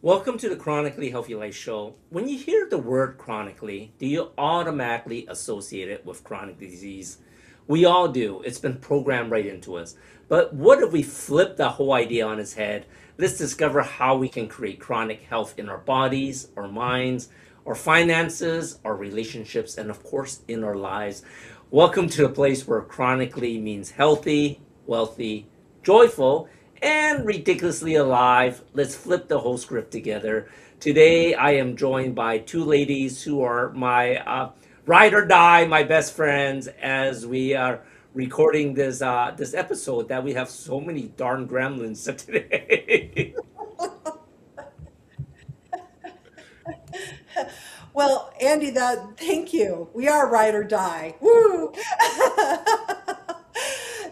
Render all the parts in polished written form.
Welcome to the Chronically Healthy Life show. When you hear the word chronically, do you automatically associate it with chronic disease? We all do. It's been programmed right into us. But what if we flip the whole idea on its head? Let's discover how we can create chronic health in our bodies, our minds, our finances, our relationships, and of course, in our lives. Welcome to a place where chronically means healthy, wealthy, joyful, and ridiculously alive. Let's flip the whole script together. Today, I am joined by two ladies who are my ride or die, my best friends, as we are recording this episode. That we have so many darn gremlins today. Well, Andy, that thank you. We are ride or die. Woo!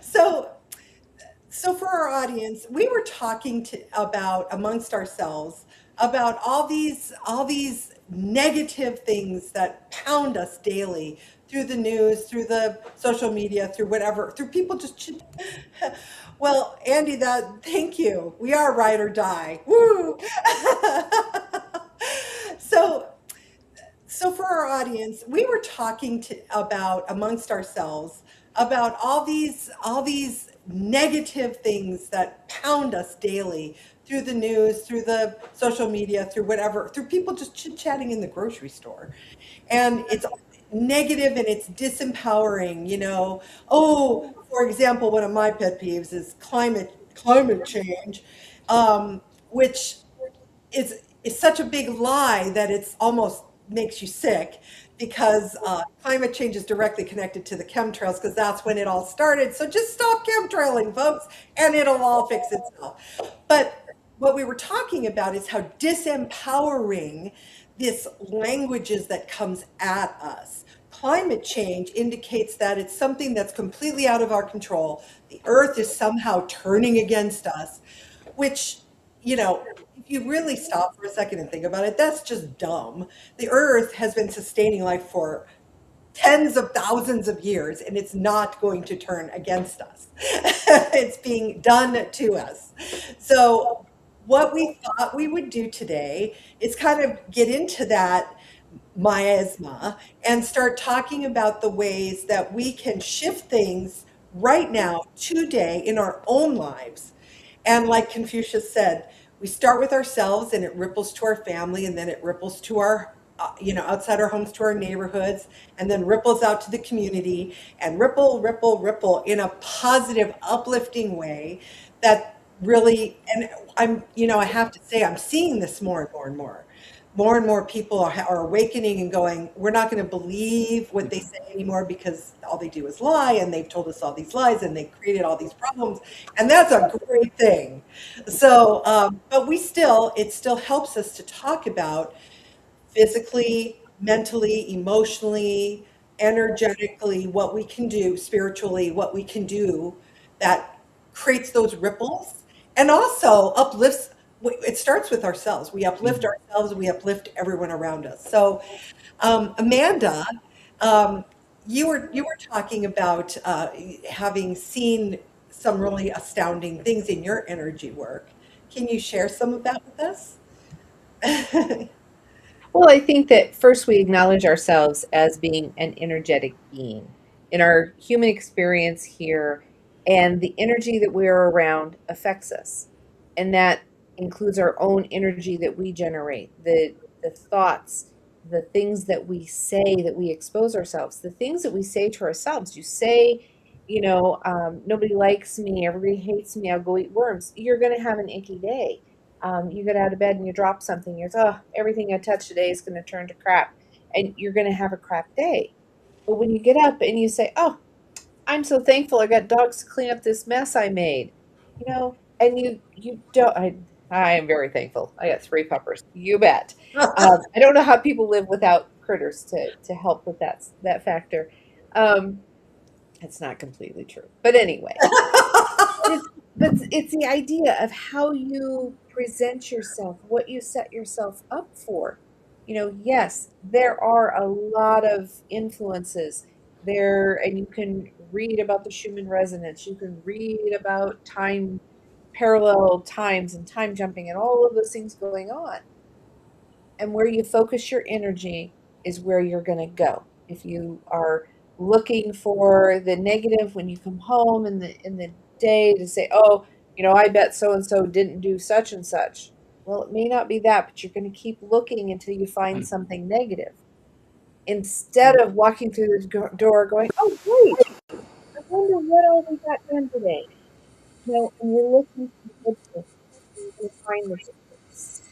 so, so for our audience, we were talking about amongst ourselves about all these negative things that pound us daily through the news, through the social media, through whatever, through people just. Well, Andy, that thank you. We are ride or die. Woo! so so for our audience, we were talking about amongst ourselves about all these negative things that pound us daily through the news, through the social media, through whatever, through people just chit-chatting in the grocery store. And it's negative and it's disempowering, Oh, for example, one of my pet peeves is climate change, which is such a big lie that it's almost makes you sick because climate change is directly connected to the chemtrails because that's when it all started. So just stop chemtrailing, folks, and it'll all fix itself. But what we were talking about is how disempowering this language is that comes at us. Climate change indicates that it's something that's completely out of our control. The earth is somehow turning against us, which, if you really stop for a second and think about it, that's just dumb. The earth has been sustaining life for tens of thousands of years, and it's not going to turn against us. It's being done to us. So, what we thought we would do today is kind of get into that miasma and start talking about the ways that we can shift things right now, today, in our own lives. And like Confucius said, we start with ourselves and it ripples to our family, and then it ripples to our, outside our homes to our neighborhoods, and then ripples out to the community, and ripple, ripple, ripple in a positive, uplifting way that really, and I have to say, I'm seeing this more and more and more. More and more people are awakening and going, we're not going to believe what they say anymore because all they do is lie, and they've told us all these lies and they created all these problems. And that's a great thing. So, but it still helps us to talk about physically, mentally, emotionally, energetically, what we can do, spiritually, what we can do that creates those ripples and also uplifts. It starts with ourselves. We uplift ourselves, we uplift everyone around us. So, Amanda, um, you were talking about having seen some really astounding things in your energy work. Can you share some of that with us? Well, I think that first we acknowledge ourselves as being an energetic being in our human experience here, and the energy that we're around affects us. And that includes our own energy that we generate, the thoughts, the things that we say, that we expose ourselves, the things that we say to ourselves. You say, nobody likes me, everybody hates me, I'll go eat worms. You're going to have an icky day. You get out of bed and you drop something. You're, oh, everything I touch today is going to turn to crap, and you're going to have a crap day. But when you get up and you say, oh, I'm so thankful I got dogs to clean up this mess I made, and you don't. I am very thankful. I got 3 puppers. You bet. I don't know how people live without critters to help with that factor. Um, it's not completely true, but anyway, it's but it's the idea of how you present yourself, what you set yourself up for. Yes, there are a lot of influences there, and you can read about the Schumann resonance. You can read about time, parallel times and time jumping and all of those things going on. And where you focus your energy is where you're going to go. If you are looking for the negative when you come home in the day to say, oh, I bet so and so didn't do such and such. Well, it may not be that, but you're going to keep looking until you find something negative. Instead of walking through the door going, oh, great, I wonder what all we got done today. And you're looking for the good things. You can find the good things.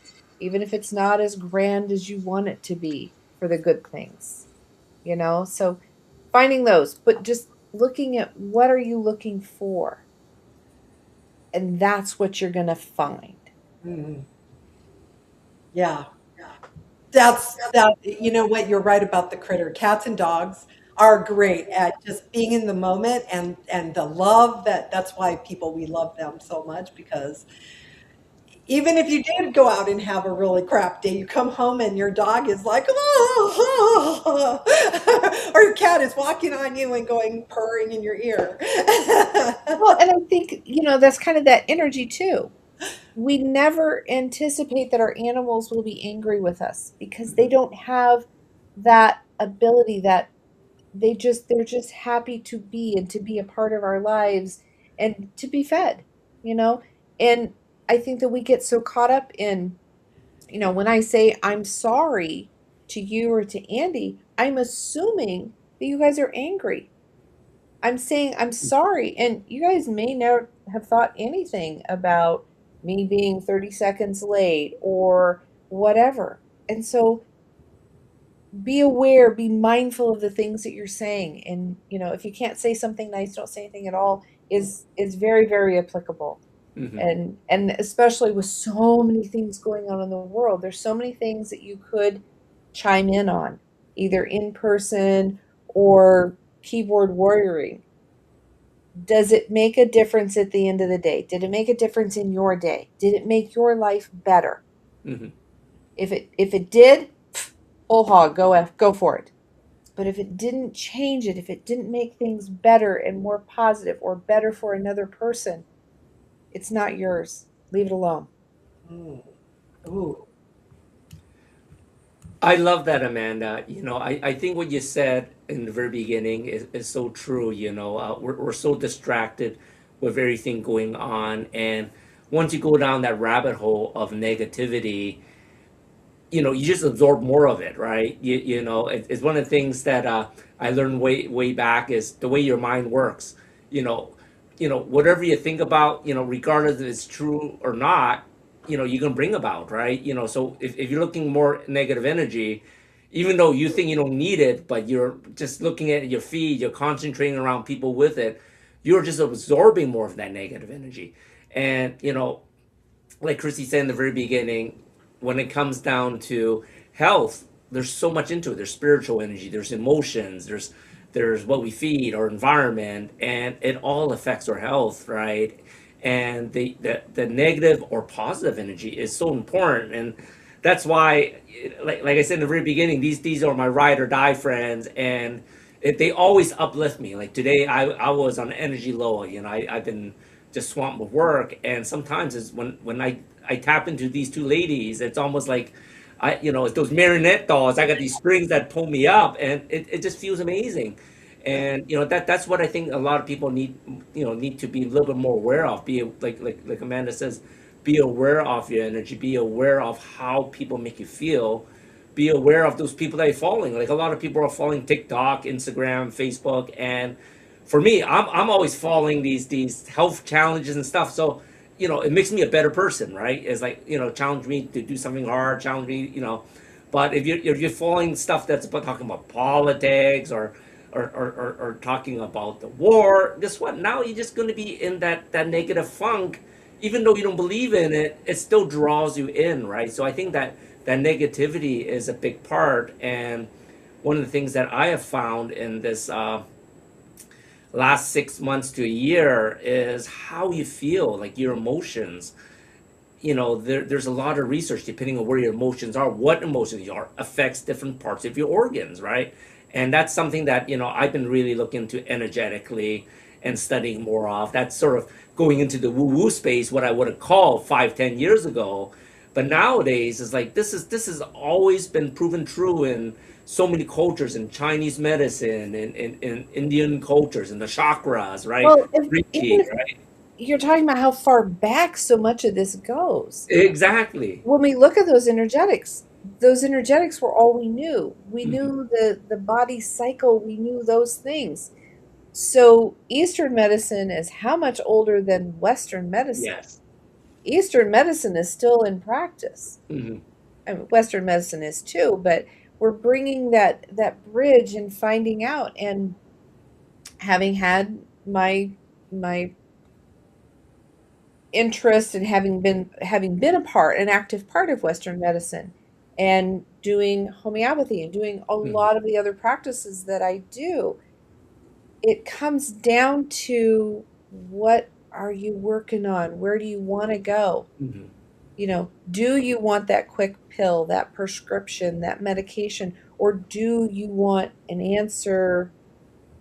Even if it's not as grand as you want it to be for the good things. So finding those, but just looking at what are you looking for? And that's what you're going to find. Mhm. Yeah. That, you know what, you're right about the critter. Cats and dogs are great at just being in the moment, and the love that's why we love them so much, because even if you did go out and have a really crap day, you come home and your dog is like, oh, or your cat is walking on you and going purring in your ear. Well, and I think, that's kind of that energy too. We never anticipate that our animals will be angry with us because they don't have that ability, that they're just happy to be and to be a part of our lives and to be fed, you know? And I think that we get so caught up in, when I say I'm sorry to you or to Andy, I'm assuming that you guys are angry. I'm saying I'm sorry. And you guys may never have thought anything about me being 30 seconds late or whatever. And so be aware, be mindful of the things that you're saying. And, if you can't say something nice, don't say anything at all is very, very applicable. Mm-hmm. And especially with so many things going on in the world, there's so many things that you could chime in on, either in person or keyboard warrioring. Does it make a difference at the end of the day? Did it make a difference in your day? Did it make your life better? Mm-hmm. If it did, whole hog, go for it. But if it didn't change it, if it didn't make things better and more positive or better for another person, it's not yours. Leave it alone. Mm. Ooh. I love that, Amanda. I think what you said in the very beginning is so true. We're so distracted with everything going on. And once you go down that rabbit hole of negativity, you just absorb more of it, right? It's one of the things that I learned way back is the way your mind works. You know, whatever you think about, regardless if it's true or not, you can bring about, right? So if you're looking more negative energy, even though you think you don't need it, but you're just looking at your feed, you're concentrating around people with it, you're just absorbing more of that negative energy. And like Kristy said in the very beginning, when it comes down to health, there's so much into it. There's spiritual energy, there's emotions, there's what we feed, our environment, and it all affects our health, right? And the negative or positive energy is so important, and that's why, like I said in the very beginning, these are my ride or die friends, and they always uplift me. Like today, I was on energy low. I've been just swamped with work, and sometimes is when I tap into these two ladies, it's almost like it's those marionette dolls. I got these strings that pull me up, and it just feels amazing. And that's what I think a lot of people need to be a little bit more aware of. Be like Amanda says, be aware of your energy. Be aware of how people make you feel. Be aware of those people that you're following. Like a lot of people are following TikTok, Instagram, Facebook, and for me, I'm always following these health challenges and stuff. So it makes me a better person, right? It's like challenge me to do something hard, challenge me. But if you're following stuff that's about talking about politics or talking about the war, guess what? Now you're just going to be in that negative funk. Even though you don't believe in it, it still draws you in, right? So I think that negativity is a big part. And one of the things that I have found in this last 6 months to a year is how you feel, like your emotions. There's a lot of research depending on where your emotions are, what emotions you are, affects different parts of your organs, right? And that's something that I've been really looking to energetically and studying more of. That sort of going into the woo-woo space, what I would have called 5, 10 years ago. But nowadays, it's like this has always been proven true in so many cultures, in Chinese medicine, in Indian cultures, in the chakras, right? Well, even Reiki, if right? you're talking about how far back so much of this goes, Exactly. when we look at those energetics were all we knew. We Hmm. knew the body cycle, we knew those things. So Eastern medicine is how much older than Western medicine? Yes. Eastern medicine is still in practice. Hmm. I mean, Western medicine is too, but we're bringing that bridge and finding out. And having had my interest and having been an active part of Western medicine, and doing homeopathy and doing a Hmm. lot of the other practices that I do, it comes down to, what are you working on? Where do you want to go? Hmm. Do you want that quick pill, that prescription, that medication, or do you want an answer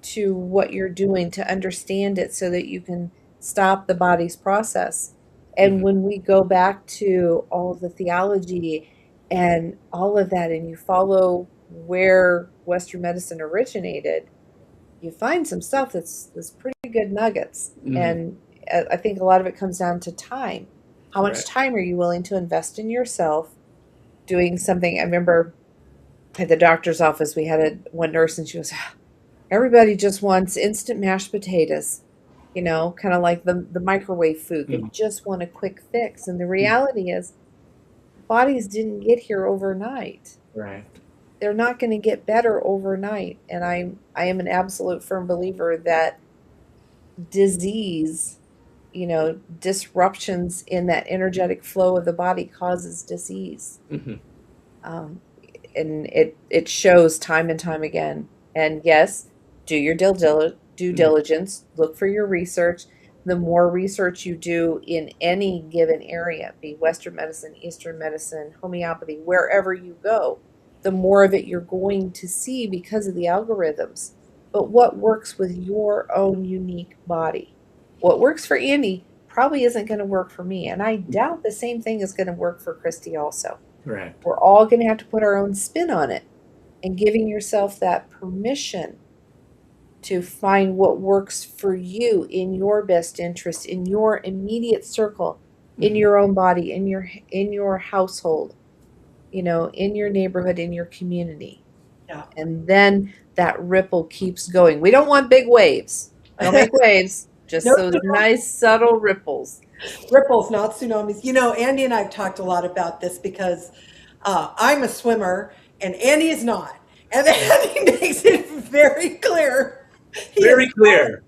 to what you're doing, to understand it so that you can stop the body's process? And Hmm. when we go back to all of the theology and all of that, and you follow where Western medicine originated, you find some stuff that's pretty good nuggets. Hmm. And I think a lot of it comes down to time. How much Correct. time are you willing to invest in yourself doing something? I remember at the doctor's office, we had one nurse, and she was, everybody just wants instant mashed potatoes, kind of like the microwave food. They Hmm. just want a quick fix. And the Hmm. reality is, bodies didn't get here overnight. Right. They're not going to get better overnight. And I am an absolute firm believer that disease, disruptions in that energetic flow of the body causes disease. Hmm. Um, and it shows time and time again. And yes, do your due Hmm. diligence, look for your research. The more research you do in any given area, be Western medicine, Eastern medicine, homeopathy, wherever you go, the more of it you're going to see because of the algorithms. But what works with your own unique body? What works for Andy probably isn't going to work for me. And I doubt the same thing is going to work for Kristy also. Correct. We're all going to have to put our own spin on it, and giving yourself that permission to find what works for you in your best interest, in your immediate circle, in Hmm. your own body, in your household, in your neighborhood, in your community. Yeah. And then that ripple keeps going. We don't want big waves. Don't make waves, just No, those nice subtle ripples. ripples, not tsunamis. Andy and I have talked a lot about this because I'm a swimmer and Andy is not. And Andy makes it very clear he is Very clear.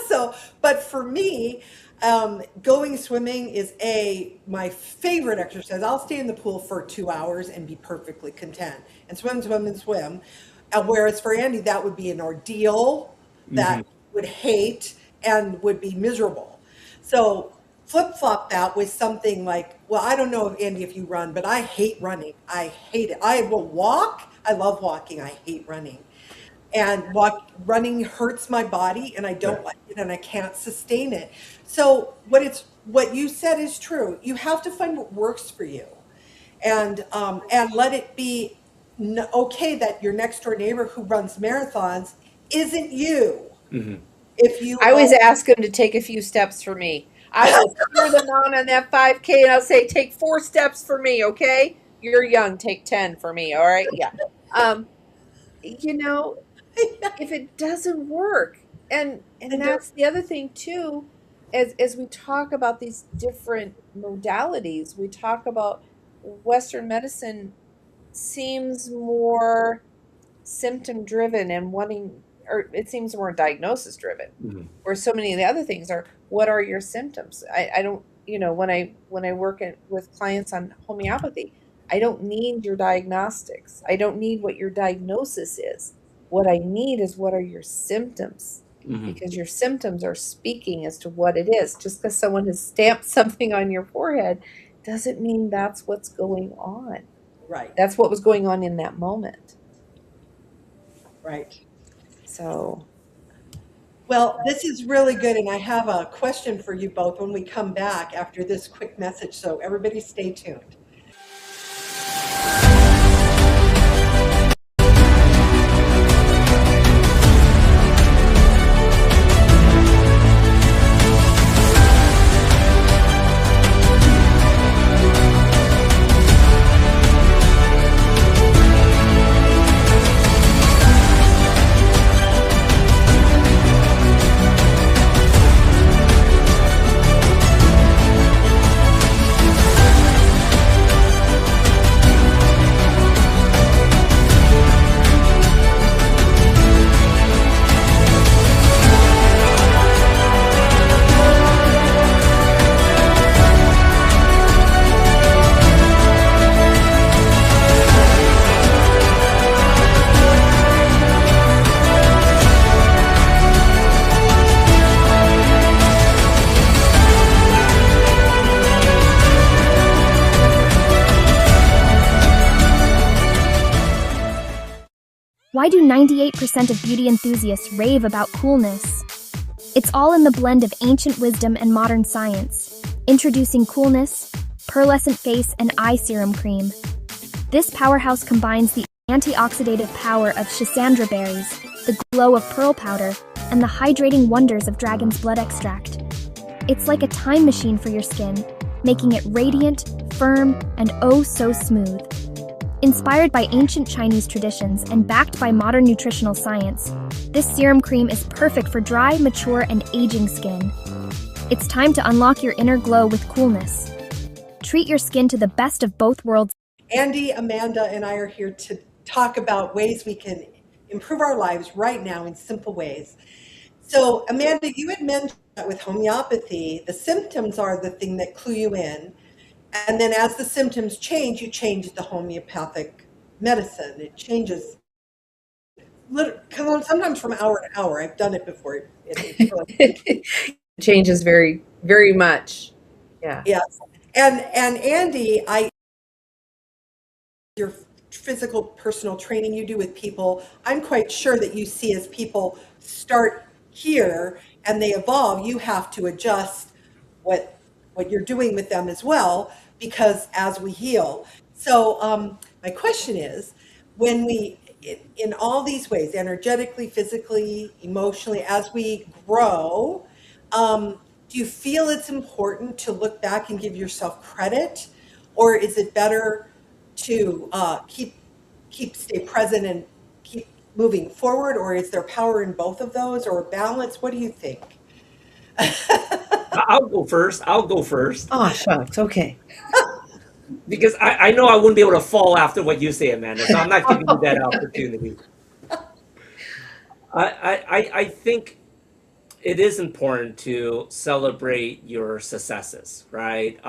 so, but for me, going swimming is my favorite exercise. I'll stay in the pool for 2 hours and be perfectly content and swim, swim, and swim. Whereas for Andy, that would be an ordeal Hmm. that he would hate and would be miserable. So flip flop that with something like, well, I don't know if Andy, if you run, but I hate running. I hate it. I will walk. I love walking. I hate running, and running hurts my body and I don't Right. like it and I can't sustain it. So what you said is true. You have to find what works for you, and let it be okay that your next door neighbor who runs marathons isn't you. Hmm. If you I always all ask them to take a few steps for me. I will cheer them on that 5K, and I'll say, take 4 steps for me, okay? You're young, take 10 for me, all right? Yeah. Um, you know, if it doesn't work, and and don't, that's the other thing too, as we talk about these different modalities, we talk about Western medicine seems more symptom driven and wanting, or it seems more diagnosis driven, Hmm. where so many of the other things are, what are your symptoms? I don't, when I work with clients on homeopathy, I don't need your diagnostics. I don't need what your diagnosis is. What I need is, what are your symptoms? Hmm. Because your symptoms are speaking as to what it is. Just because someone has stamped something on your forehead doesn't mean that's what's going on. right, That's what was going on in that moment. right. So, Well, this is really good, and I have a question for you both when we come back after this quick message, so everybody stay tuned. Why do 98% of beauty enthusiasts rave about coolness? It's all in the blend of ancient wisdom and modern science. Introducing Coolness, Pearlescent Face and Eye Serum Cream. This powerhouse combines the antioxidative power of schisandra berries, the glow of pearl powder, and the hydrating wonders of dragon's blood extract. It's like a time machine for your skin, making it radiant, firm, and oh so smooth. Inspired by ancient Chinese traditions and backed by modern nutritional science, this serum cream is perfect for dry, mature, and aging skin. It's time to unlock your inner glow with Coolness. Treat your skin to the best of both worlds. Andy, Amanda, and I are here to talk about ways we can improve our lives right now in simple ways. So, Amanda, you had mentioned that with homeopathy, the symptoms are the thing that clue you in. And then as the symptoms change, you change the homeopathic medicine. It changes sometimes from hour to hour. I've done it before. It changes very, very much. Yeah. Yes. And Andy, your physical personal training you do with people, I'm quite sure that you see as people start here and they evolve, you have to adjust what you're doing with them as well, because as we heal. So my question is, when we, in all these ways, energetically, physically, emotionally, as we grow, do you feel it's important to look back and give yourself credit, or is it better to stay present and keep moving forward, or is there power in both of those, or balance? What do you think? I'll go first. Oh, shucks. Okay. Because I know I wouldn't be able to fall after what you say, Amanda, so I'm not giving you that opportunity. I think it is important to celebrate your successes, right?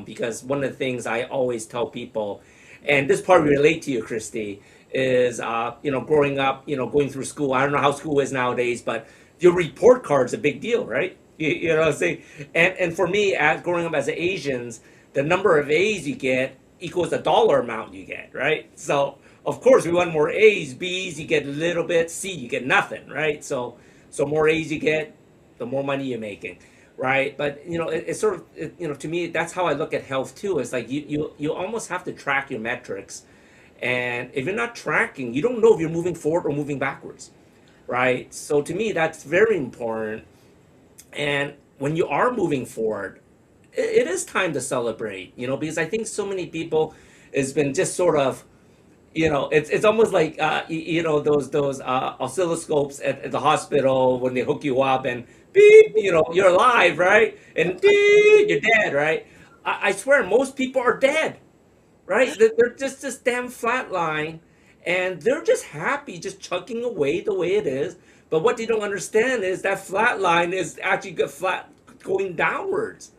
Because one of the things I always tell people, and this probably relate to you, Kristy, is growing up, going through school. I don't know how school is nowadays, but your report card's a big deal, right? You know what I'm saying? And for me, as growing up as an Asians, the number of A's you get equals the dollar amount you get, right? So of course we want more A's. B's you get a little bit, C you get nothing, right? So more A's you get, the more money you're making, right? But it's sort of to me that's how I look at health too. It's like you almost have to track your metrics, and if you're not tracking, you don't know if you're moving forward or moving backwards, right? So to me that's very important. And when you are moving forward, it is time to celebrate, because I think so many people has been just sort of, it's almost like, those oscilloscopes at the hospital when they hook you up and beep, you're alive, right? And beep, you're dead, right? I swear most people are dead, right? They're just this damn flat line, and they're just happy, just chugging away the way it is. But what they don't understand is that flat line is actually flat going downwards,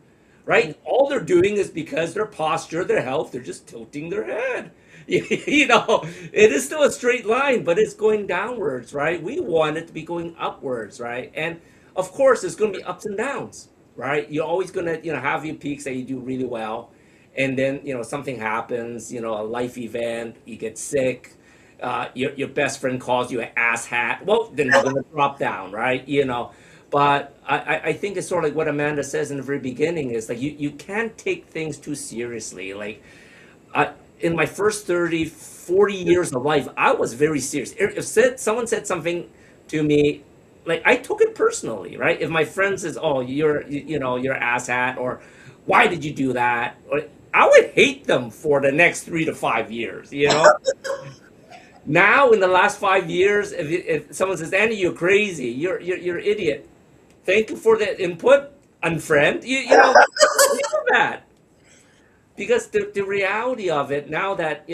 right? All they're doing is because their posture, their health, they're just tilting their head. It is still a straight line, but it's going downwards, right? We want it to be going upwards, right? And of course, there's going to be ups and downs, right? You're always going to, have your peaks that you do really well, and then something happens, a life event, you get sick, your best friend calls you an ass hat. Well, then you're going to drop down, right? But I think it's sort of like what Amanda says in the very beginning is like you can't take things too seriously. Like I, in my first 30, 40 years of life, I was very serious. If someone said something to me, like I took it personally, right? If my friend says, "Oh, you're asshat," or "Why did you do that?" Or I would hate them for the next 3 to 5 years. Now in the last 5 years, if someone says, "Andy, you're crazy. You're an idiot," thank you for the input, unfriend. We know that because the reality of it now that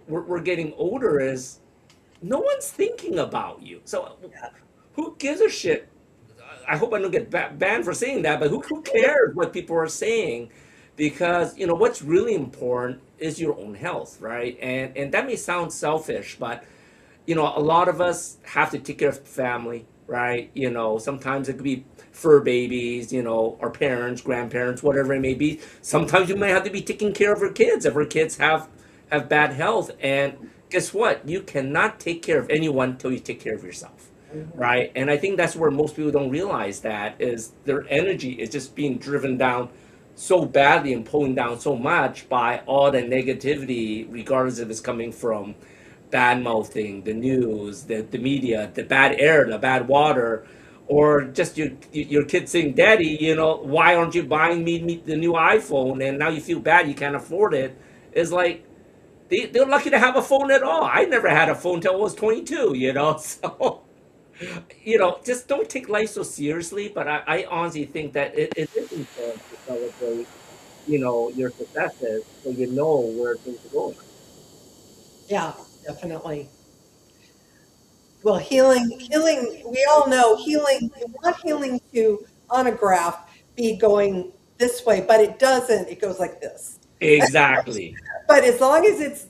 we're getting older is no one's thinking about you. So who gives a shit? I hope I don't get banned for saying that, but who cares what people are saying? Because what's really important is your own health, right? And that may sound selfish, but a lot of us have to take care of family, right? Sometimes it could be fur babies, our parents, grandparents, whatever it may be. Sometimes you might have to be taking care of our kids if our kids have bad health. And guess what? You cannot take care of anyone until you take care of yourself, right? And I think that's where most people don't realize that is their energy is just being driven down so badly and pulling down so much by all the negativity, regardless if it's coming from bad mouthing, the news, the media, the bad air, the bad water, or just your kid saying, "Daddy, why aren't you buying me the new iPhone?" And now you feel bad you can't afford it. It's like they're lucky to have a phone at all. I never had a phone till I was 22. So just don't take life so seriously. But I honestly think that it is important to celebrate, your successes so you know where things are going. Yeah, definitely. Well, healing, we all know healing, you want healing to, on a graph, be going this way, but it doesn't. It goes like this. Exactly. But as long as it's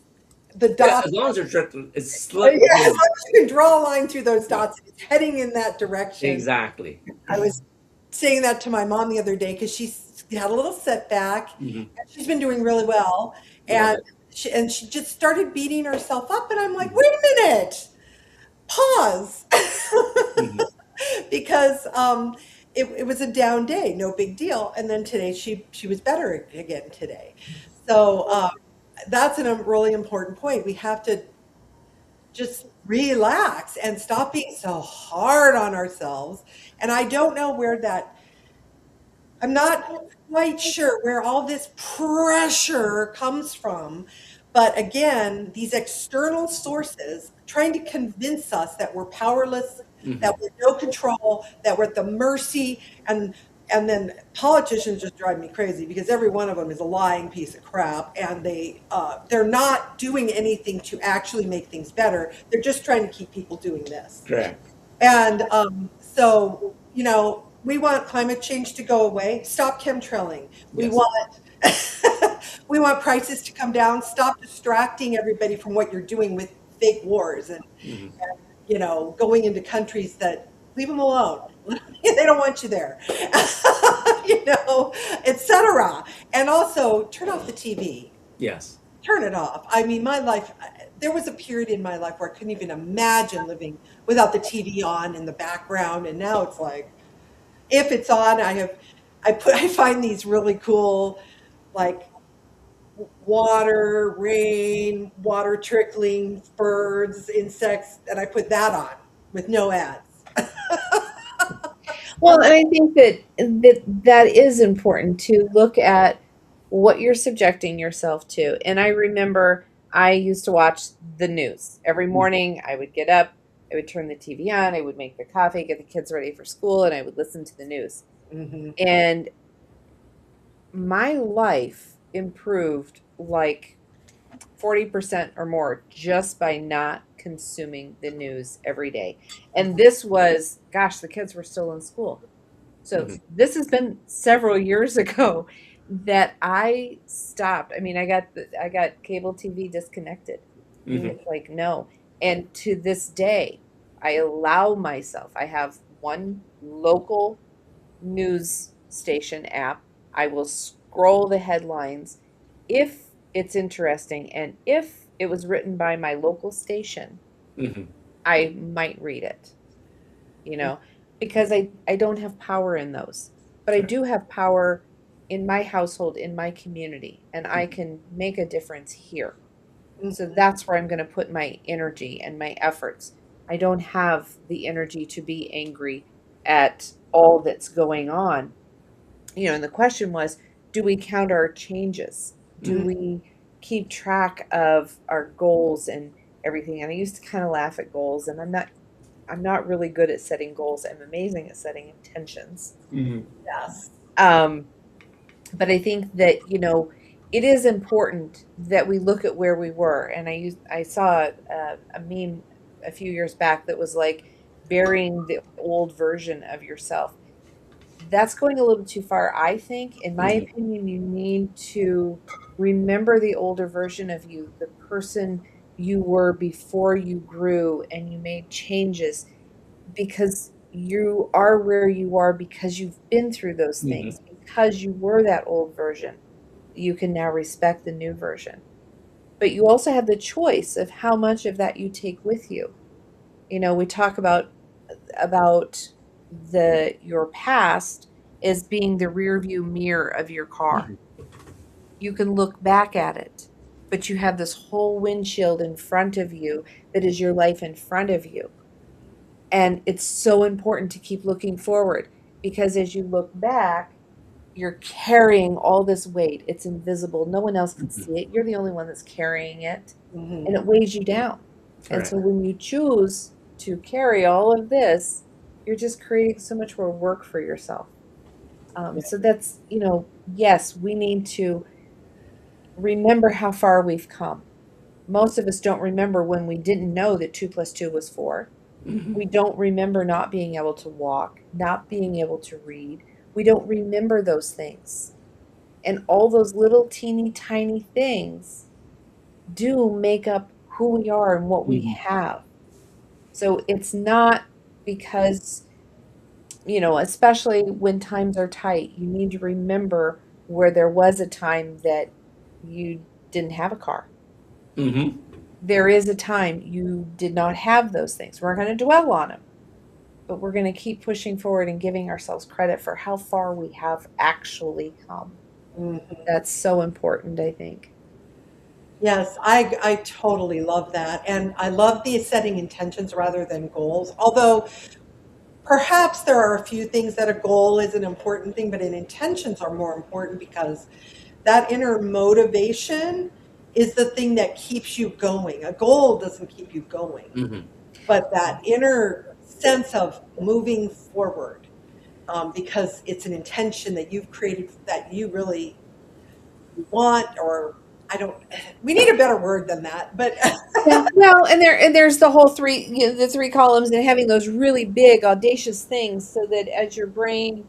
the Yeah, dots, as long as you're trickling, it's yeah, slightly. as long as you can draw a line through those Yeah, dots, it's heading in that direction. exactly. I was saying that to my mom the other day because she's had a little setback. Hmm. And she's been doing really well, Love and it. she just started beating herself up, and I'm like, Hmm. wait a minute, pause. Hmm. Because it was a down day, no big deal. And then today she was better again today. So that's a really important point. We have to just relax and stop being so hard on ourselves. And I don't know where that I'm not quite sure where all this pressure comes from. But again, these external sources trying to convince us that we're powerless, Hmm. that we're no control, that we're at the mercy, and then politicians just drive me crazy because every one of them is a lying piece of crap, and they're not doing anything to actually make things better. They're just trying to keep people doing this. Correct. And so, we want climate change to go away. Stop chemtrailing. We Yes. want we want prices to come down. Stop distracting everybody from what you're doing with fake wars Hmm. and going into countries that leave them alone. They don't want you there, etc. And also turn off the TV. Yes. Turn it off. I mean, my life, there was a period in my life where I couldn't even imagine living without the TV on in the background. And now it's like, if it's on, I find these really cool, like water, rain, water trickling, birds, insects, and I put that on with no ads. Well, and I think that is important to look at what you're subjecting yourself to. And I remember I used to watch the news. Every morning I would get up, I would turn the TV on, I would make the coffee, get the kids ready for school, and I would listen to the news. Hmm. And my life improved like 40% or more just by not consuming the news every day. And this was, gosh, the kids were still in school. So Hmm. this has been several years ago that I stopped. I mean, I got cable TV disconnected. Hmm. It's like no. And to this day, I allow myself. I have one local news station app. I will scroll the headlines if it's interesting and if it was written by my local station, Hmm. I might read it, you know. because I don't have power in those. But I do have power in my household, in my community, and I can make a difference here. So Mhm. that's where I'm going to put my energy and my efforts. I don't have the energy to be angry at all that's going on. And the question was, do we count our changes? Do Mhm. we keep track of our goals and everything? And I used to kind of laugh at goals, and I'm not really good at setting goals. I'm amazing at setting intentions. Mm-hmm. Yes. Um, but I think that, it is important that we look at where we were. And I saw a meme a few years back that was like burying the old version of yourself. That's going a little too far, I think. In my Mm-hmm. opinion, you need to remember the older version of you, the person you were before you grew and you made changes, because you are where you are because you've been through those Mm-hmm. things, because you were that old version. You can now respect the new version. But you also have the choice of how much of that you take with you. We talk about the your past as being the rear view mirror of your car. You can look back at it, but you have this whole windshield in front of you that is your life in front of you. And it's so important to keep looking forward, because as you look back, you're carrying all this weight. It's invisible. No one else can see it. You're the only one that's carrying it, and Mhm. it weighs you down. And Correct. so when you choose to carry all of this, you're just creating so much more work for yourself. So that's, yes, we need to remember how far we've come. Most of us don't remember when we didn't know that 2 plus 2 was 4. Mm-hmm. We don't remember not being able to walk, not being able to read. We don't remember those things. And all those little teeny tiny things do make up who we are and what we Mm-hmm. have. So it's not because, especially when times are tight, you need to remember where there was a time that you didn't have a car. Mm-hmm. There is a time you did not have those things. We're going to dwell on them, but we're going to keep pushing forward and giving ourselves credit for how far we have actually come. Mhm. That's so important, I think. Yes, I totally love that. And I love the setting intentions rather than goals. Although perhaps there are a few things that a goal is an important thing, but an intentions are more important because that inner motivation is the thing that keeps you going. A goal doesn't keep you going, Mm-hmm. but that inner sense of moving forward, because it's an intention that you've created that you really want, or I don't, we need a better word than that, but Yeah, well, and there's the whole three, the three columns, and having those really big, audacious things, so that as your brain,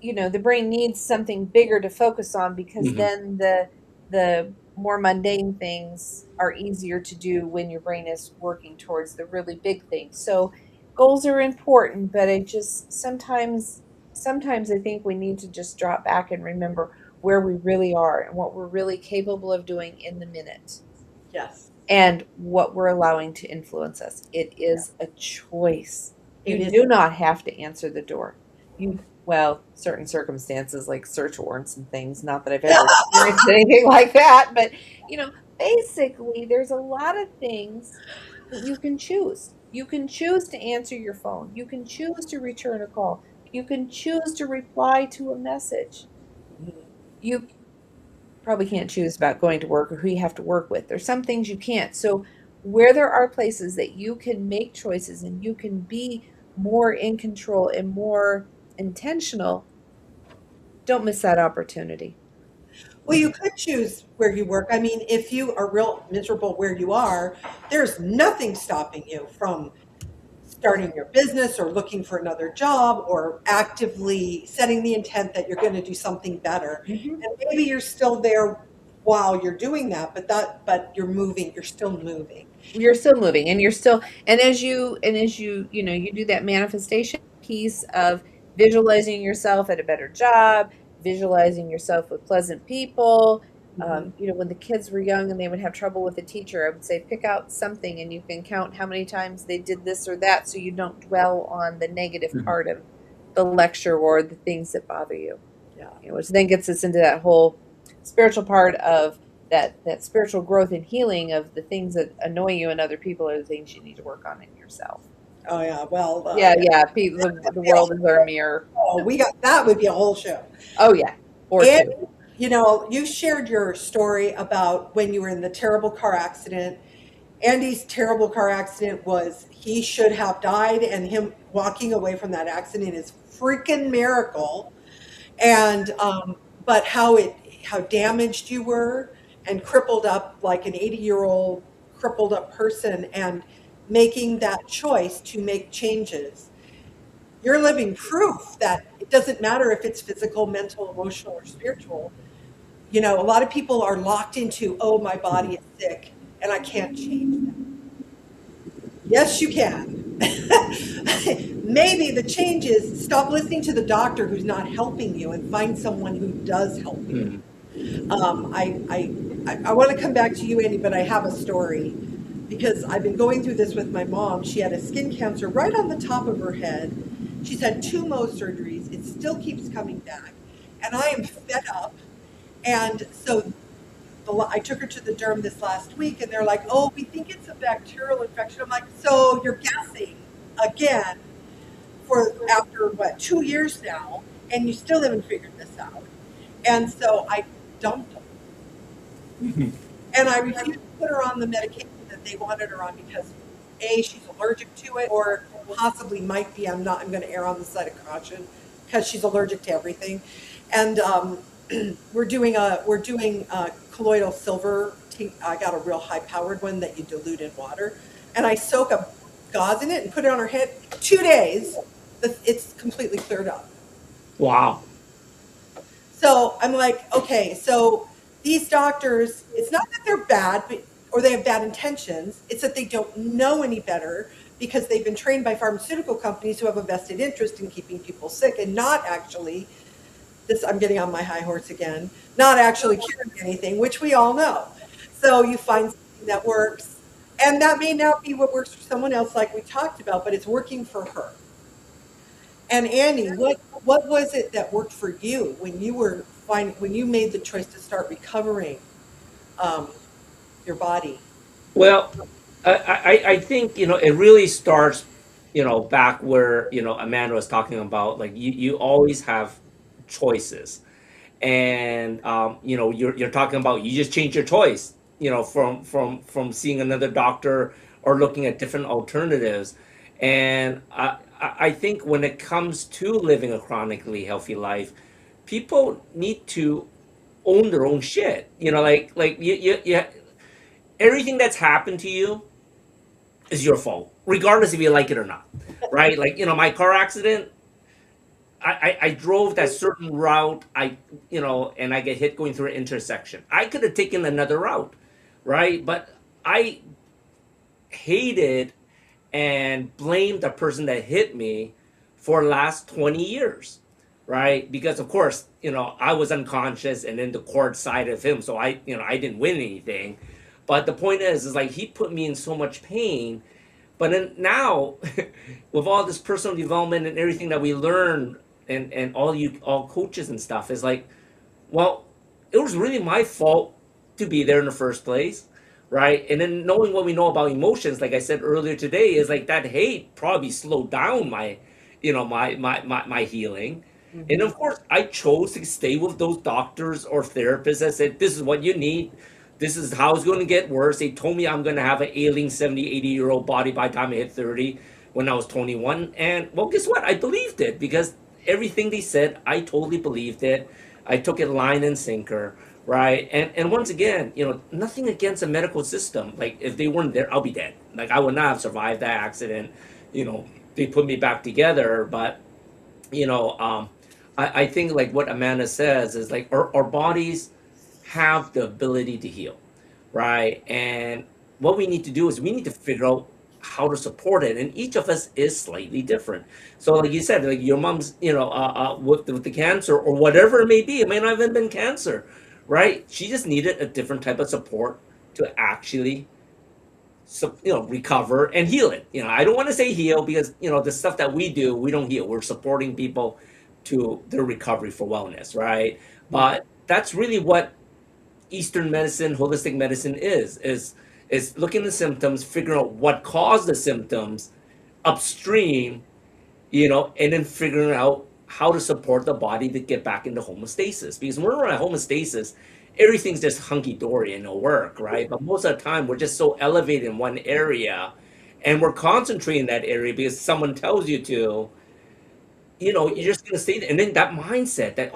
the brain needs something bigger to focus on, because Mm-hmm. then the more mundane things are easier to do when your brain is working towards the really big things. So goals are important, but I just sometimes I think we need to just drop back and remember where we really are and what we're really capable of doing in the minute, yes, and what we're allowing to influence us. It yeah, is a choice. it You is. do not have to answer the door. Well, certain circumstances like search warrants and things, not that I've ever experienced anything like that, but you know, basically there's a lot of things that you can choose. You can choose to answer your phone. You can choose to return a call. You can choose to reply to a message. You probably can't choose about going to work or who you have to work with. There's some things you can't. So where there are places that you can make choices and you can be more in control and more intentional, don't miss that opportunity. Well, you could choose where you work. I mean, if you are real miserable where you are, there's nothing stopping you from starting your business or looking for another job or actively setting the intent that you're going to do something better. Mhm. And maybe you're still there while you're doing that, but you're moving, you're still moving. You're still moving, and you're still, and as you you do that manifestation piece of visualizing yourself at a better job, visualizing yourself with pleasant people, When the kids were young and they would have trouble with a teacher, I would say pick out something and you can count how many times they did this or that, so you don't dwell on the negative Mhm. part of the lecture or the things that bother you. Yeah. Which then gets us into that whole spiritual part of that spiritual growth and healing of the things that annoy you and other people are the things you need to work on in yourself. Oh yeah. Well, Yeah. People, the world is our mirror. that would be a whole show. Oh yeah, or And two. you shared your story about when you were in the terrible car accident. Andy's terrible car accident was he should have died, and him walking away from that accident is freaking miracle. And but how damaged you were and crippled up like an 80-year-old crippled up person, and making that choice to make changes. You're living proof that it doesn't matter if it's physical, mental, emotional, or spiritual. A lot of people are locked into, oh, my body is sick and I can't change that. Yes, you can. Maybe the change is stop listening to the doctor who's not helping you and find someone who does help you. I want to come back to you, Andy, but I have a story because I've been going through this with my mom. She had a skin cancer right on the top of her head. She's had 2 Mohs surgeries. It still keeps coming back. And I am fed up. And so I took her to the derm this last week, and they're like, oh, we think it's a bacterial infection. I'm like, so you're guessing again for after, 2 years now, and you still haven't figured this out. And so I dumped her. And I refused to put her on the medication that they wanted her on because, A, she's allergic to it, or possibly might be. I'm going to err on the side of caution because she's allergic to everything. And we're doing colloidal silver. I got a real high-powered one that you dilute in water, and I soak a gauze in it and put it on her head. 2 days, it's completely cleared up. Wow. So I'm like, okay, so these doctors, it's not that they're bad, or they have bad intentions. It's that they don't know any better because they've been trained by pharmaceutical companies who have a vested interest in keeping people sick and not actually. I'm getting on my high horse again, not actually curing anything, which we all know. So you find something that works, and that may not be what works for someone else, like we talked about, but it's working for her. And Annie, what was it that worked for you when you made the choice to start recovering your body? Well, I think, it really starts, back where, Amanda was talking about, like, you always have choices. And, you're talking about, you just change your choice, from seeing another doctor or looking at different alternatives. And I think when it comes to living a chronically healthy life, people need to own their own shit. You everything that's happened to you is your fault, regardless if you like it or not, right? Like, my car accident, I drove that certain route, and I get hit going through an intersection. I could have taken another route, right? But I hated and blamed the person that hit me for the last 20 years, right? Because of course, I was unconscious and then the court sided him, so I didn't win anything. But the point is like he put me in so much pain. But then now, with all this personal development and everything that we learn, and all coaches and stuff, is like, well, it was really my fault to be there in the first place, right? And then knowing what we know about emotions, like I said earlier today, is like that hate probably slowed down my healing. And of course, I chose to stay with those doctors or therapists that said, this is what you need. This is how it's going to get worse. They told me I'm going to have an ailing 70, 80-year-old body by the time I hit 30 when I was 21. And well, guess what? I believed it because everything they said, I totally believed it. I took it line and sinker, right? And once again, nothing against the medical system. Like if they weren't there, I'll be dead. Like I would not have survived that accident. They put me back together, but I think like what Amanda says is like our bodies have the ability to heal, right? And what we need to do is we need to figure out how to support it, and each of us is slightly different. So, like you said, like your mom's, with the cancer or whatever it may be, it may not have even been cancer, right? She just needed a different type of support to actually recover and heal it. I don't want to say heal because the stuff that we do, we don't heal. We're supporting people to their recovery for wellness, right? But that's really what Eastern medicine, holistic medicine is looking at the symptoms, figuring out what caused the symptoms upstream, and then figuring out how to support the body to get back into homeostasis. Because when we're in homeostasis, everything's just hunky dory and it'll work, right? But most of the time, we're just so elevated in one area, and we're concentrating in that area because someone tells you to. You're just gonna stay there, and then that mindset that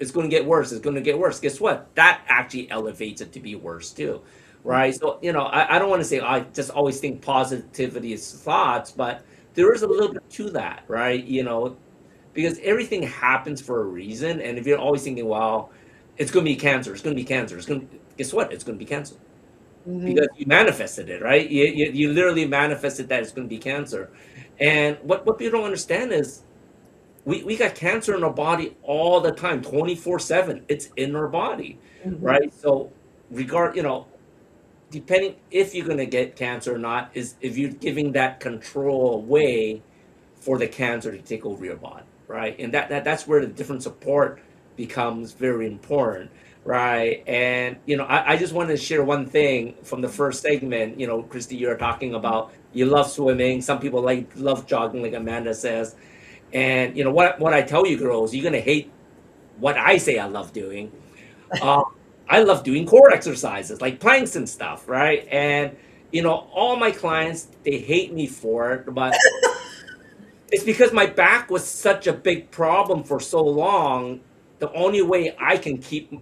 it's going to get worse, it's going to get worse. Guess what? That actually elevates it to be worse too, right? So I don't want to say I just always think positivity is thoughts, but there is a little bit to that, right? Because everything happens for a reason, and if you're always thinking, well, it's going to be cancer, it's going to be cancer, guess what? It's going to be cancer because you manifested it, right? You literally manifested that it's going to be cancer, and what people don't understand is we got cancer in our body all the time, 24/7. It's in our body, right? So depending if you're going to get cancer or not is if you're giving that control away for the cancer to take over your body, right? And that's where the different support becomes very important, right? And I just wanted to share one thing from the first segment. Kristy, you're talking about you love swimming. Some people love jogging, like Amanda says. And what I tell you girls, you're gonna hate what I say I love doing. I love doing core exercises like planks and stuff, right? And all my clients, they hate me for it, but it's because my back was such a big problem for so long. The only way I can keep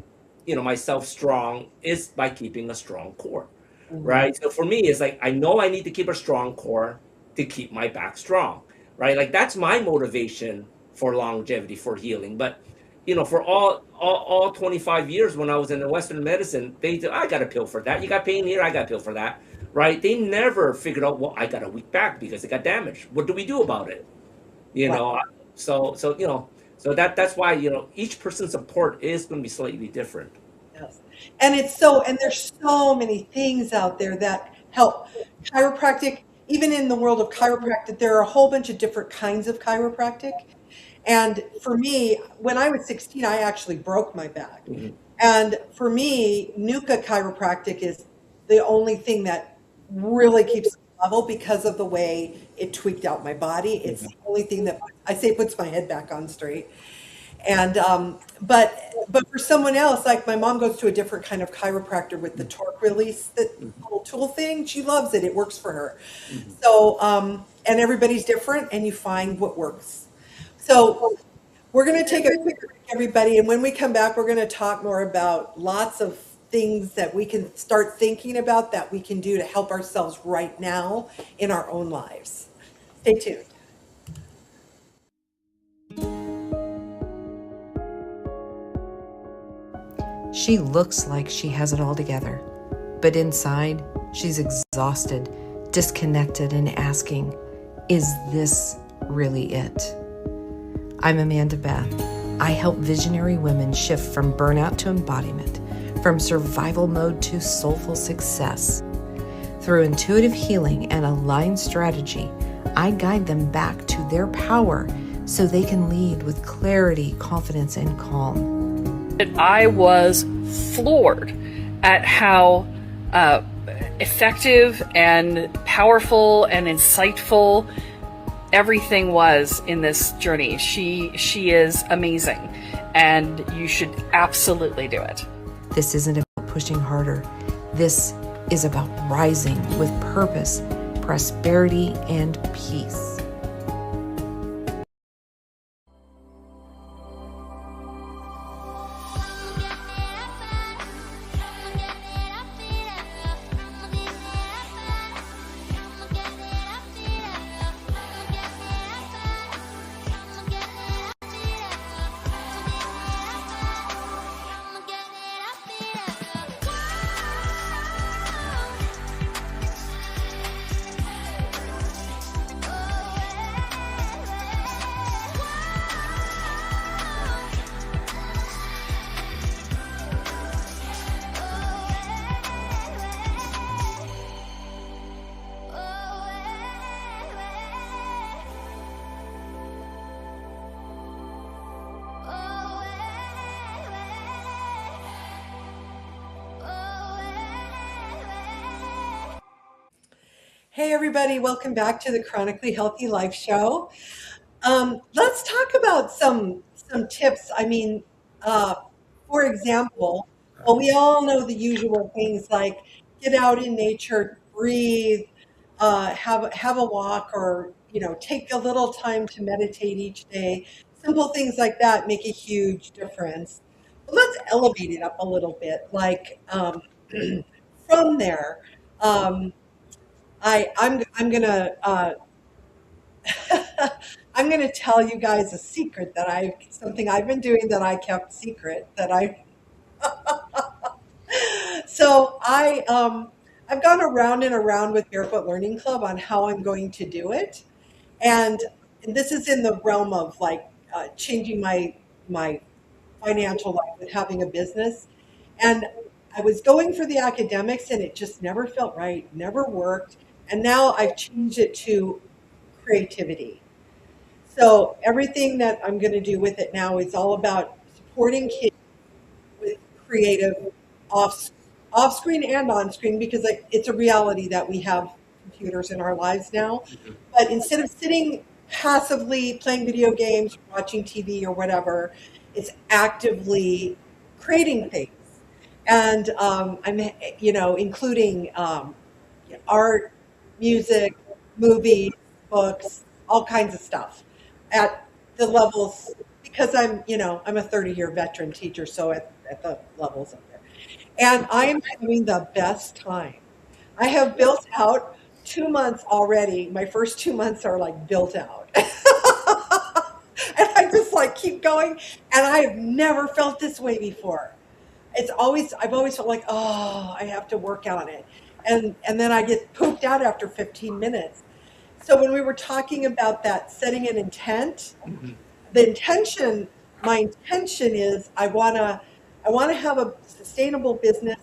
myself strong is by keeping a strong core, right? So for me, it's like I know I need to keep a strong core to keep my back strong. Right, like that's my motivation for longevity, for healing. But for all 25 years when I was in the Western medicine, I got a pill for that. You got pain here, I got a pill for that. Right? They never figured out, well, I got a weak back because it got damaged. What do we do about it? So that's why each person's support is going to be slightly different. Yes. And there's so many things out there that help. Chiropractic, even in the world of chiropractic, there are a whole bunch of different kinds of chiropractic. And for me, when I was 16, I actually broke my back. And for me, Nuka chiropractic is the only thing that really keeps me level because of the way it tweaked out my body. It's the only thing that I say puts my head back on straight. And but for someone else, like my mom goes to a different kind of chiropractor with the torque release, that little tool thing. She loves it. It works for her. So and everybody's different, and you find what works. So we're going to take a quick break, everybody, and when we come back, we're going to talk more about lots of things that we can start thinking about that we can do to help ourselves right now in our own lives. Stay tuned. She looks like she has it all together, but inside, she's exhausted, disconnected, and asking, is this really it? I'm Amanda Beth. I help visionary women shift from burnout to embodiment, from survival mode to soulful success. Through intuitive healing and aligned strategy, I guide them back to their power so they can lead with clarity, confidence, and calm. I was floored at how effective and powerful and insightful everything was in this journey. She is amazing, and you should absolutely do it. This isn't about pushing harder. This is about rising with purpose, prosperity, and peace. Hey, everybody, welcome back to the Chronically Healthy Life show. Let's talk about some tips. I mean, uh, for example, well, we all know the usual things like get out in nature, breathe, have a walk, or take a little time to meditate each day. Simple things like that make a huge difference. But let's elevate it up a little bit. Like from there, um, I'm gonna I'm going to tell you guys a secret that something I've been doing that I kept secret that so I've gone around and around with Barefoot Learning Club on how I'm going to do it. And this is in the realm of like changing my financial life with having a business. And I was going for the academics and it just never felt right, never worked. And now I've changed it to creativity. So everything that I'm going to do with it now is all about supporting kids with creative off off screen and on screen because it's a reality that we have computers in our lives now. But instead of sitting passively playing video games, watching TV or whatever, it's actively creating things. And I'm including art, music, movies, books, all kinds of stuff at the levels because I'm a 30-year veteran teacher, so at the levels up there. And I am having the best time. I have built out 2 months already. My first 2 months are like built out. And I just like keep going. And I have never felt this way before. I've always felt like, oh, I have to work on it. And then I get pooped out after 15 minutes. So when we were talking about that, setting an intent, my intention is I wanna have a sustainable business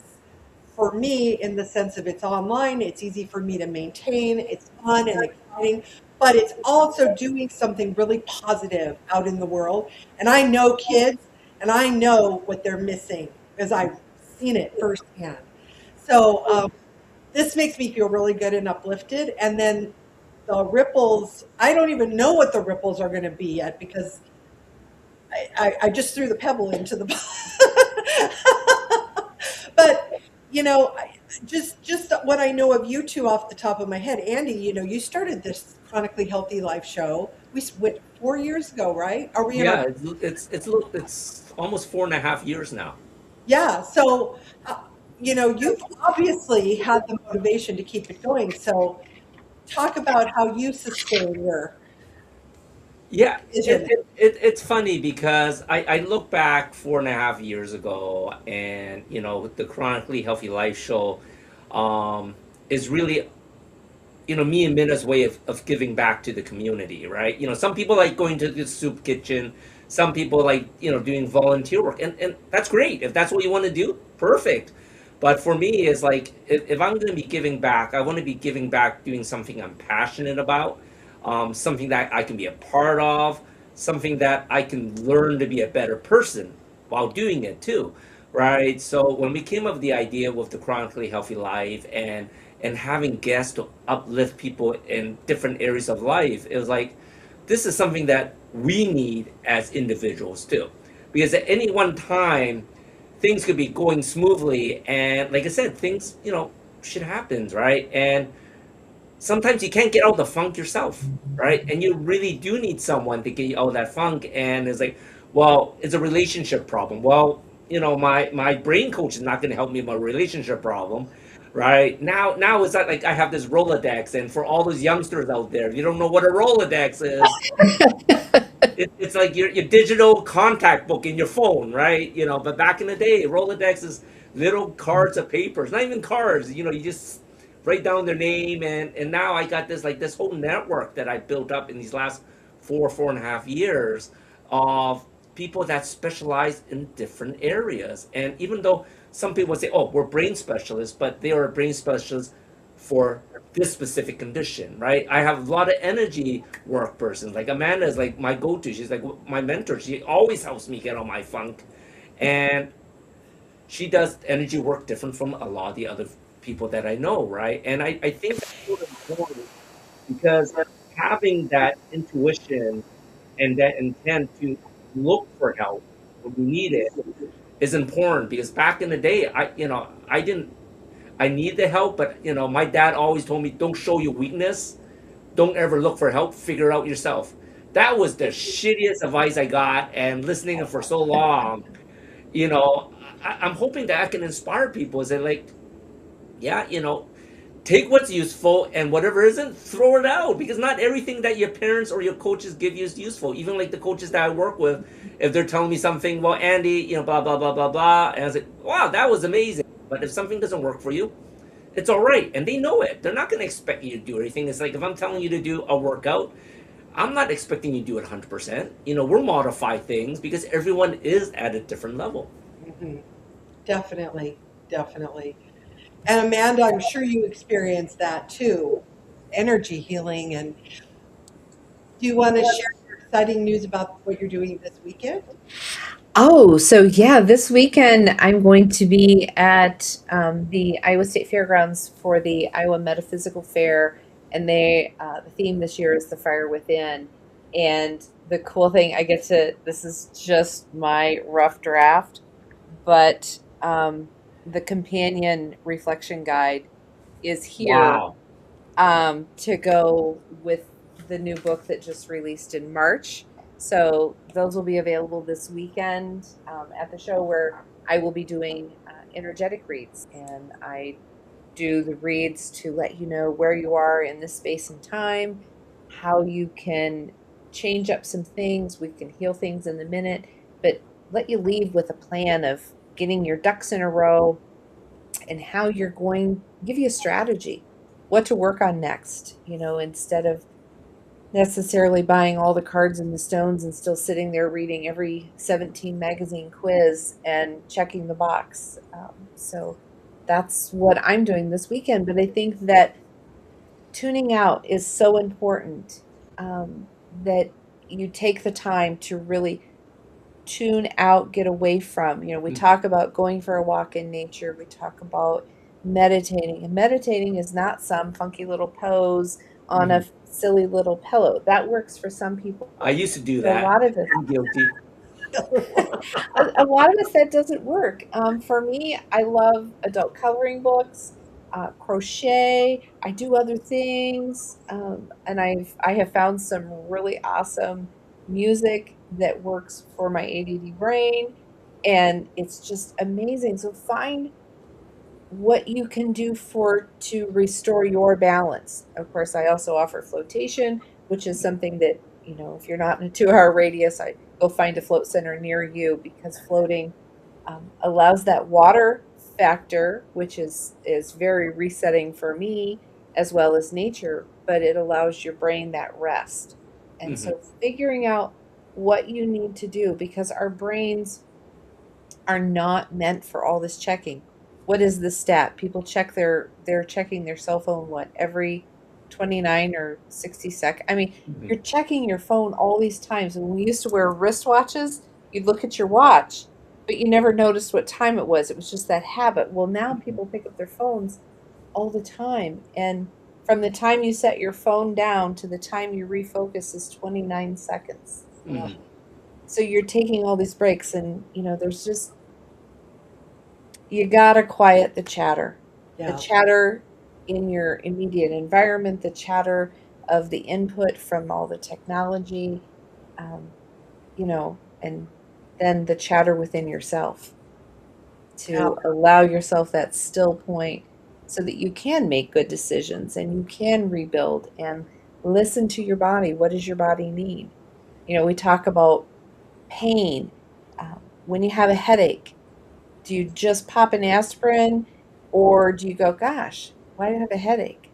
for me in the sense of it's online, it's easy for me to maintain, it's fun and exciting, but it's also doing something really positive out in the world. And I know kids and I know what they're missing because I've seen it firsthand. So this makes me feel really good and uplifted. And then the ripples, I don't even know what the ripples are going to be yet because I just threw the pebble into the but just what I know of you two off the top of my head. Andy, you started this Chronically Healthy Life show. We went 4 years ago, right? Are we in Yeah, our it's almost 4.5 years now. Yeah, so you've obviously had the motivation to keep it going. So talk about how you sustain your Yeah, vision. it's funny because I look back 4.5 years ago, and the Chronically Healthy Life show is really me and Minna's way of giving back to the community, right? Some people like going to the soup kitchen, some people like doing volunteer work, and that's great. If that's what you want to do, perfect. But for me, it's like if I'm going to be giving back, I want to be giving back doing something I'm passionate about, something that I can be a part of, something that I can learn to be a better person while doing it too, right? So when we came up with the idea with the Chronically Healthy Life and having guests to uplift people in different areas of life, it was like this is something that we need as individuals too, because at any one time things could be going smoothly, and like I said, things shit happens, right? And sometimes you can't get out of the funk yourself, right? And you really do need someone to get you out of that funk. And it's like, well, it's a relationship problem. Well, my brain coach is not going to help me with my relationship problem, right? Now it's like I have this Rolodex, and for all those youngsters out there, if you don't know what a Rolodex is, it's like your digital contact book in your phone, right? But back in the day, Rolodex is little cards of papers, not even cards. You just write down their name, and now I got this whole network that I built up in these last 4.5 years of people that specialize in different areas. And even though some people say, "Oh, we're brain specialists," but they are brain specialists for this specific condition, right? I have a lot of energy work persons. Like Amanda is like my go-to. She's like my mentor. She always helps me get on my funk, and she does energy work different from a lot of the other people that I know, right? And I think that's really important because having that intuition and that intent to look for help when you need it is important because back in the day, I didn't, I need the help, but my dad always told me, don't show your weakness, don't ever look for help, figure it out yourself. That was the shittiest advice I got, and listening to it for so long, you know, I'm hoping that I can inspire people. Is that like, yeah, take what's useful and whatever isn't, throw it out because not everything that your parents or your coaches give you is useful. Even like the coaches that I work with, if they're telling me something, well, Andy, blah blah blah blah blah, and I was like, wow, that was amazing. But if something doesn't work for you, it's all right, and they know it. They're not going to expect you to do anything. It's like if I'm telling you to do a workout, I'm not expecting you to do it 100%. We'll modify things because everyone is at a different level. Mhm. Definitely, definitely. And Amanda, I'm sure you experienced that too, energy healing. And do you want to share your exciting news about what you're doing this weekend? Oh, so yeah, this weekend I'm going to be at the Iowa State Fairgrounds for the Iowa Metaphysical Fair, and the theme this year is the Fire Within. And the cool thing, this is just my rough draft, but the companion reflection guide is here Wow. to go with the new book that just released in March. So those will be available this weekend at the show, where I will be doing energetic reads, and I do the reads to let you know where you are in this space and time, how you can change up some things. We can heal things in the minute, but let you leave with a plan of getting your ducks in a row and how you're going, give you a strategy, what to work on next, instead of necessarily buying all the cards and the stones and still sitting there reading every 17 magazine quiz and checking the box. So that's what I'm doing this weekend. But I think that tuning out is so important, that you take the time to really tune out, get away from. We talk about going for a walk in nature. We talk about meditating. And meditating is not some funky little pose on a silly little pillow. That works for some people. I used to do For a that. lot of us, I'm guilty. a lot of us that doesn't work. For me, I love adult coloring books, crochet. I do other things, and I have found some really awesome music that works for my ADD brain, and it's just amazing. So find what you can do to restore your balance. Of course, I also offer flotation, which is something that, if you're not in a 2-hour radius, I go find a float center near you, because floating allows that water factor, which is very resetting for me as well as nature, but it allows your brain that rest. And so figuring out what you need to do, because our brains are not meant for all this checking. What is the stat? People they're checking their cell phone, every 29 or 60 seconds. I mean, you're checking your phone all these times. And when we used to wear wristwatches, you'd look at your watch, but you never noticed what time it was. It was just that habit. Well, now people pick up their phones all the time. And from the time you set your phone down to the time you refocus is 29 seconds. So you're taking all these breaks, and, there's just, you gotta quiet the chatter. Yeah. The chatter in your immediate environment, the chatter of the input from all the technology, and then the chatter within yourself, to allow yourself that still point so that you can make good decisions and you can rebuild and listen to your body. What does your body need? We talk about pain. When you have a headache, do you just pop an aspirin, or do you go, gosh, why do I have a headache?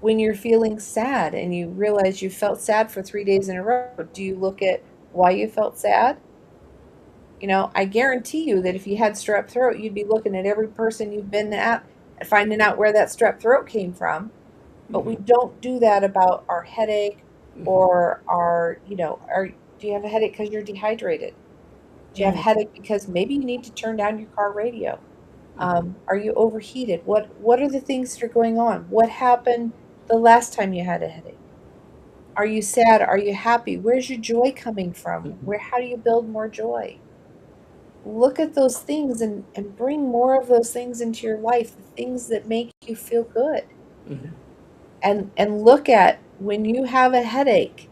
When you're feeling sad and you realize you felt sad for 3 days in a row, do you look at why you felt sad? I guarantee you that if you had strep throat, you'd be looking at every person you've been at and finding out where that strep throat came from. But we don't do that about our headache, or do you have a headache because you're dehydrated? Do you have a headache because maybe you need to turn down your car radio? Are you overheated? What are the things that are going on? What happened the last time you had a headache? Are you sad? Are you happy? Where's your joy coming from? Mhm. How do you build more joy? Look at those things and bring more of those things into your life, the things that make you feel good. Mhm. And look at when you have a headache,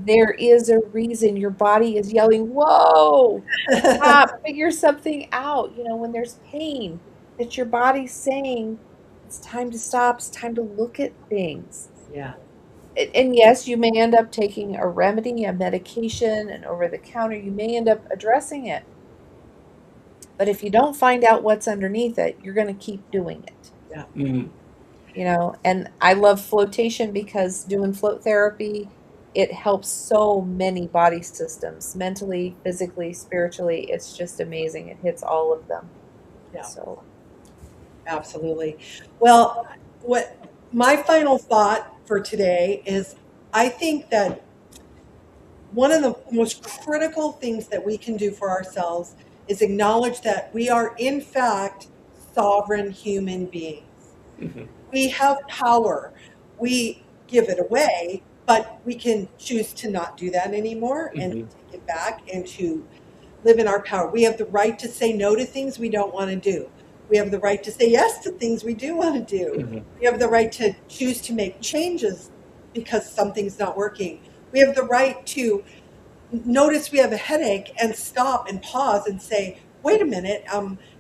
there is a reason your body is yelling, whoa, stop, figure something out. When there's pain, that your body's saying, it's time to stop, it's time to look at things. Yeah. And yes, you may end up taking a remedy, a medication, and over the counter, you may end up addressing it. But if you don't find out what's underneath it, you're going to keep doing it. Yeah. Mhm. And I love flotation because doing float therapy, it helps so many body systems, mentally, physically, spiritually. It's just amazing. It hits all of them. Yeah. So Absolutely. Well, what my final thought for today is I think that one of the most critical things that we can do for ourselves is acknowledge that we are, in fact, sovereign human beings. Mhm. We have power. We give it away, but we can choose to not do that anymore and Mhm. take it back and to live in our power. We have the right to say no to things we don't want to do. We have the right to say yes to things we do want to do. Mhm. We have the right to choose to make changes because something's not working. We have the right to notice we have a headache and stop and pause and say, wait a minute,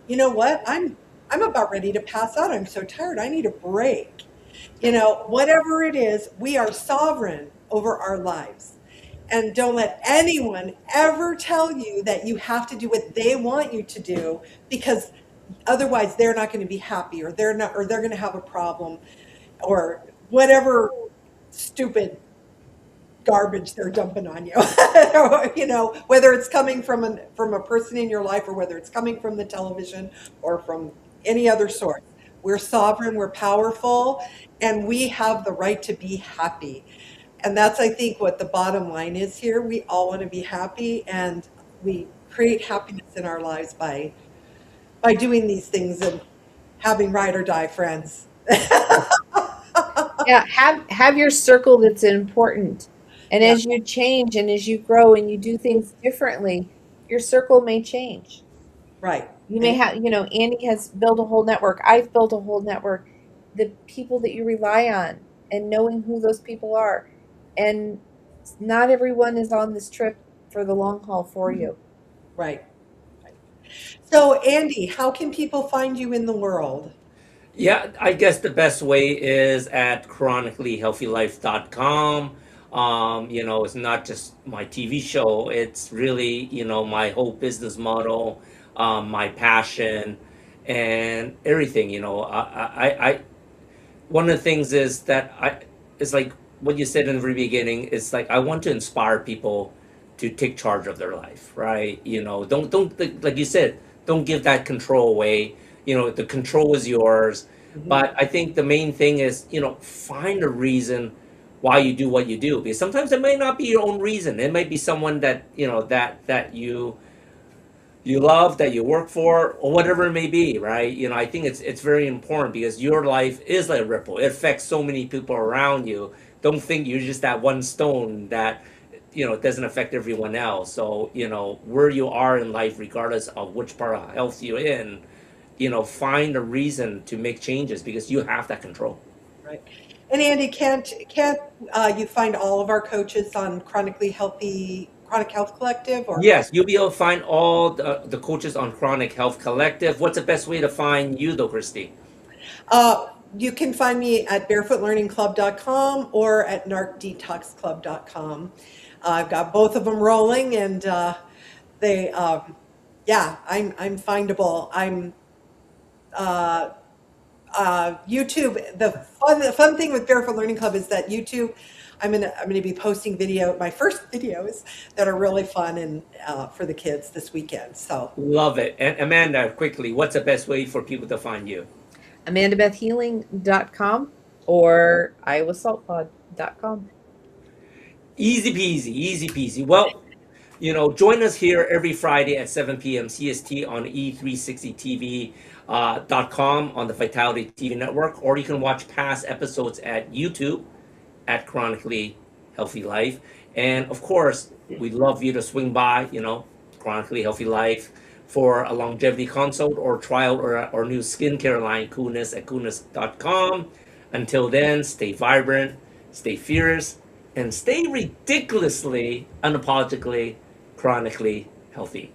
you know what? I'm about ready to pass out. I'm so tired. I need a break. Whatever it is, we are sovereign over our lives. And don't let anyone ever tell you that you have to do what they want you to do, because otherwise they're not going to be happy, or they're going to have a problem, or whatever stupid garbage they're dumping on you. Whether it's coming from a person in your life, or whether it's coming from the television or from any other source. We're sovereign, we're powerful, and we have the right to be happy. And that's, I think, what the bottom line is here. We all want to be happy, and we create happiness in our lives by doing these things and having ride or die friends. yeah, have your circle that's important. And Yeah, as you change and as you grow and you do things differently, your circle may change. right. You may And have, Andy has built a whole network. I've built a whole network. The people that you rely on and knowing who those people are. And not everyone is on this trip for the long haul for you. right. So, Andy, how can people find you in the world? Yeah, I guess the best way is at chronicallyhealthylife.com. It's not just my TV show, it's really, my whole business model, my passion, and everything. One of the things is that it's like what you said in the very beginning. It's like I want to inspire people to take charge of their life, right? Don't like you said, don't give that control away. The control is yours. Mhm. But I think the main thing is, find a reason why you do what you do, because sometimes it may not be your own reason. It might be someone that that you love, that you work for, or whatever it may be, right? I think it's very important, because your life is like a ripple. It affects so many people around you. Don't think you're just that one stone that it doesn't affect everyone else. So where you are in life, regardless of which part of health you're in, find a reason to make changes, because you have that control. Right. And Andy, can't you find all of our coaches on Chronic Health Collective, or Yes, you'll be able to find all the coaches on Chronic Health Collective. What's the best way to find you, though, Christy? you can find me at barefootlearningclub.com or at narcdetoxclub.com. I've got both of them rolling, and they, yeah, I'm findable. I'm YouTube. The fun thing with Barefoot Learning Club is that YouTube. I'm gonna be posting my first videos that are really fun and for the kids this weekend. So Love it. And Amanda, quickly, what's the best way for people to find you? AmandaBethHealing.com or IowaSaltPod.com. Easy peasy, easy peasy. Well, join us here every Friday at 7 p.m. CST on E360 TV. .com on the Vitality TV network, or you can watch past episodes at YouTube at Chronically Healthy Life. And of course, we'd love you to swing by, Chronically Healthy Life for a longevity consult or trial or new skincare line, Coolness at coolness.com. Until then, stay vibrant, stay fierce, and stay ridiculously, unapologetically, chronically healthy.